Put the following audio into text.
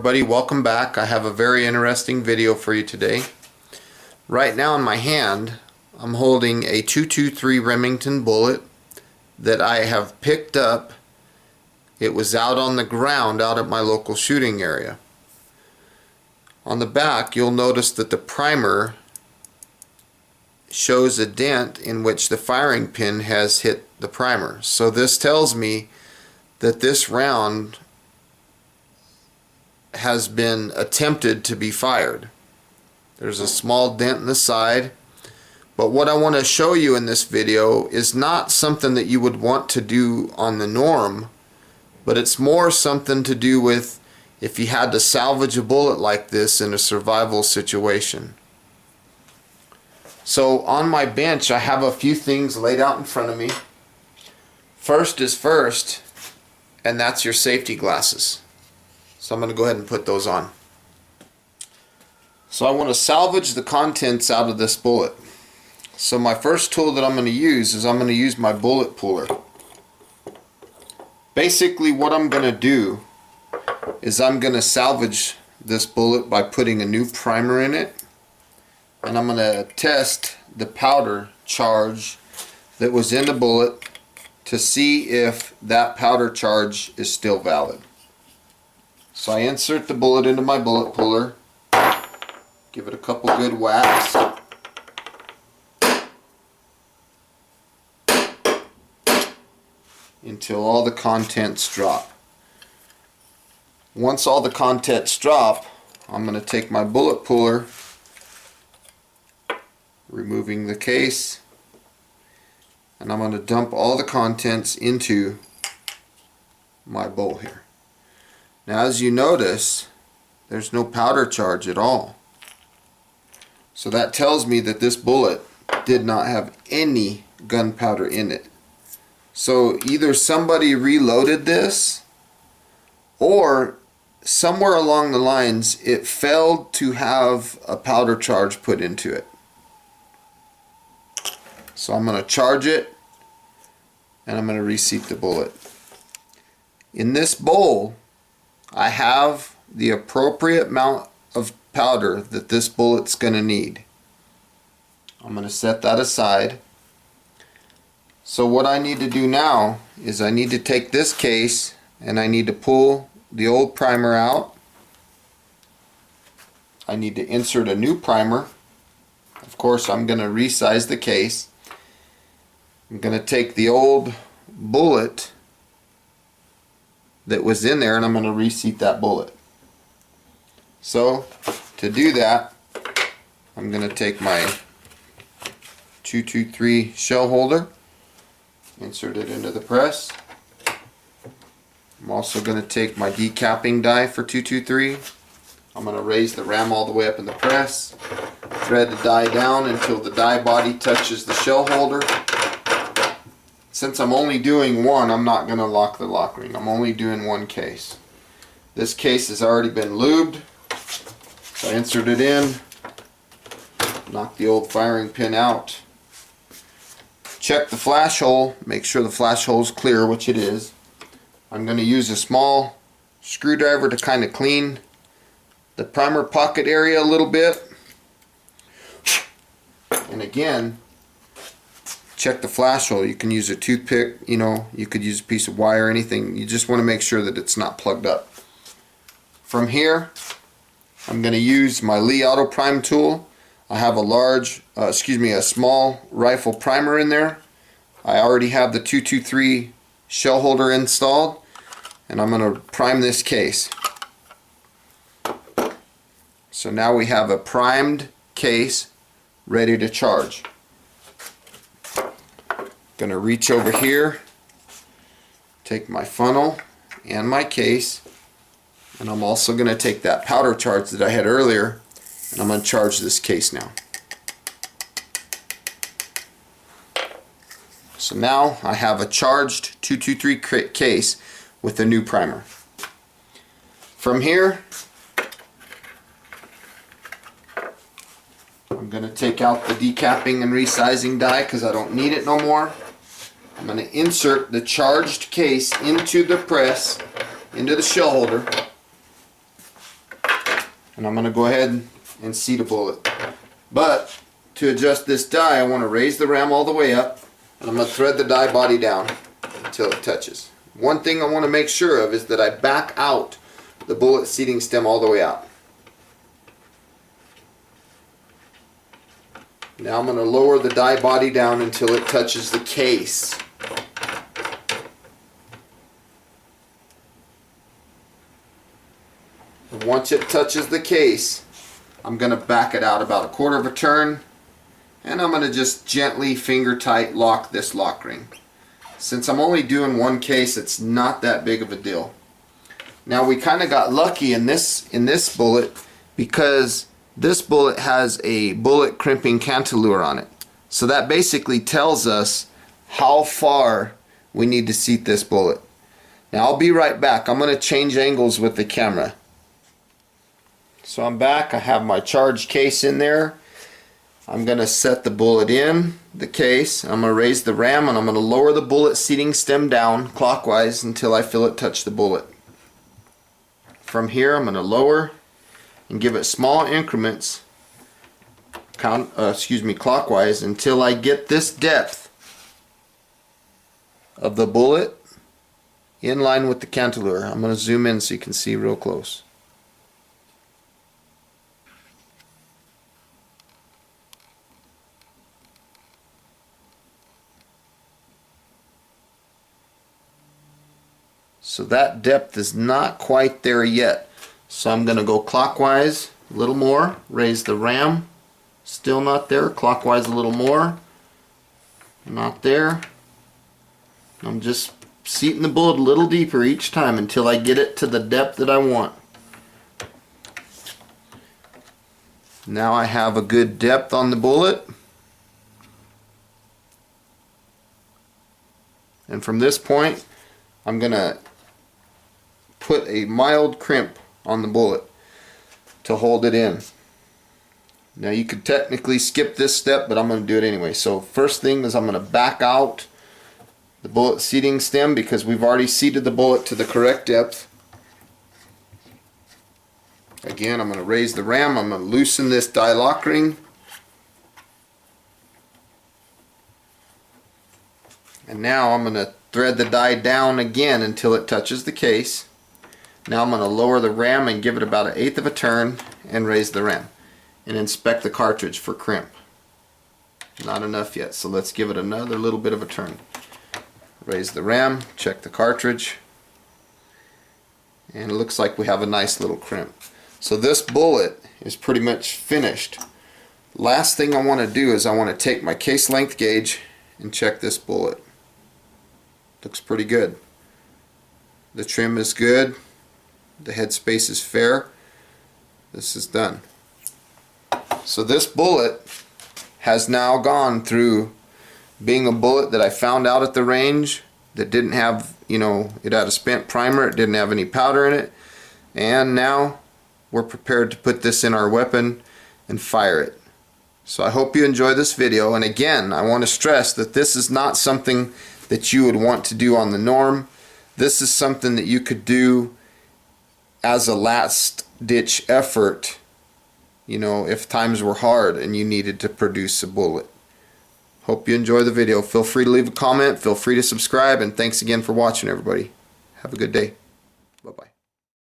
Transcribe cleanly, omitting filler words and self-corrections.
everybody, welcome back. I have a very interesting video for you today. Right now in my hand I'm holding a 223 Remington bullet that I have picked up. It was out on the ground out at my local shooting area. On the back you'll notice that the primer shows a dent in which the firing pin has hit the primer. So this tells me that this round has been attempted to be fired. There's a small dent in the side, but what I want to show you in this video is not something that you would want to do on the norm, but it's more something to do with if you had to salvage a bullet like this in a survival situation. So on my bench I have a few things laid out in front of me. First is first, and that's your safety glasses. So I'm going to go ahead and put those on. So I want to salvage the contents out of this bullet. So my first tool that I'm going to use is I'm going to use my bullet puller. Basically what I'm going to do is I'm going to salvage this bullet by putting a new primer in it, and I'm going to test the powder charge that was in the bullet to see if that powder charge is still valid. So I insert the bullet into my bullet puller, give it a couple good whacks, until all the contents drop. Once all the contents drop, I'm going to take my bullet puller, removing the case, and I'm going to dump all the contents into my bowl here. Now as you notice, there's no powder charge at all. So that tells me that this bullet did not have any gunpowder in it. So either somebody reloaded this, or somewhere along the lines it failed to have a powder charge put into it. So I'm going to charge it, and I'm going to reseat the bullet. In this bowl I have the appropriate amount of powder that this bullet's going to need. I'm going to set that aside. So what I need to do now is I need to take this case and I need to pull the old primer out. I need to insert a new primer. Of course I'm going to resize the case. I'm going to take the old bullet that was in there and I'm going to reseat that bullet. So to do that, I'm going to take my 223 shell holder, insert it into the press. I'm also going to take my decapping die for 223. I'm going to raise the ram all the way up in the press, thread the die down until the die body touches the shell holder. Since I'm only doing one, I'm not going to lock the lock ring. I'm only doing one case. This case has already been lubed. So I insert it in, knock the old firing pin out, check the flash hole, make sure the flash hole is clear, which it is. I'm going to use a small screwdriver to kind of clean the primer pocket area a little bit. And again, check the flash hole. You can use a toothpick, you could use a piece of wire, anything. You just want to make sure that it's not plugged up. From here, I'm going to use my Lee Auto Prime tool. I have a small rifle primer in there. I already have the 223 shell holder installed, and I'm going to prime this case. So now we have a primed case ready to charge. Going to reach over here, take my funnel and my case, and I'm also going to take that powder charge that I had earlier, and I'm going to charge this case now. So now I have a charged 223 case with a new primer. From here, I'm going to take out the decapping and resizing die because I don't need it no more. I'm going to insert the charged case into the press, into the shell holder. and I'm going to go ahead and seat a bullet. But to adjust this die, I want to raise the ram all the way up, and I'm going to thread the die body down until it touches. One thing I want to make sure of is that I back out the bullet seating stem all the way out. Now I'm going to lower the die body down until it touches the case. And once it touches the case, I'm going to back it out about a quarter of a turn, and I'm going to just gently finger tight lock this lock ring. Since I'm only doing one case, it's not that big of a deal. Now we kind of got lucky in this bullet, because this bullet has a bullet crimping cantilever on it. So that basically tells us how far we need to seat this bullet. Now I'll be right back. I'm going to change angles with the camera. So I'm back. I have my charged case in there. I'm going to set the bullet in the case. I'm going to raise the ram, and I'm going to lower the bullet seating stem down clockwise until I feel it touch the bullet. From here I'm going to lower and give it small increments clockwise until I get this depth of the bullet in line with the cantilever. I'm going to zoom in so you can see real close. So that depth is not quite there yet. So I'm going to go clockwise a little more, raise the ram, still not there, clockwise a little more, not there. I'm just seating the bullet a little deeper each time until I get it to the depth that I want. Now I have a good depth on the bullet. And from this point, I'm going to put a mild crimp on the bullet to hold it in. Now you could technically skip this step, but I'm going to do it anyway. So first thing is I'm going to back out the bullet seating stem, because we've already seated the bullet to the correct depth. Again, I'm going to raise the ram. I'm going to loosen this die lock ring. And now I'm going to thread the die down again until it touches the case. Now I'm going to lower the ram and give it about 1/8 of a turn and raise the ram and inspect the cartridge for crimp. Not enough yet, so let's give it another little bit of a turn. Raise the ram, check the cartridge, and it looks like we have a nice little crimp. So this bullet is pretty much finished. Last thing I want to do is I want to take my case length gauge and check this bullet. Looks pretty good. The trim is good. The headspace is fair. This is done. So this bullet has now gone through being a bullet that I found out at the range that didn't have, it had a spent primer, it didn't have any powder in it, and now we're prepared to put this in our weapon and fire it. So I hope you enjoy this video, and again, I want to stress that this is not something that you would want to do on the norm. This is something that you could do as a last ditch effort, if times were hard and you needed to produce a bullet. Hope you enjoy the video. Feel free to leave a comment, feel free to subscribe, and thanks again for watching, everybody. Have a good day.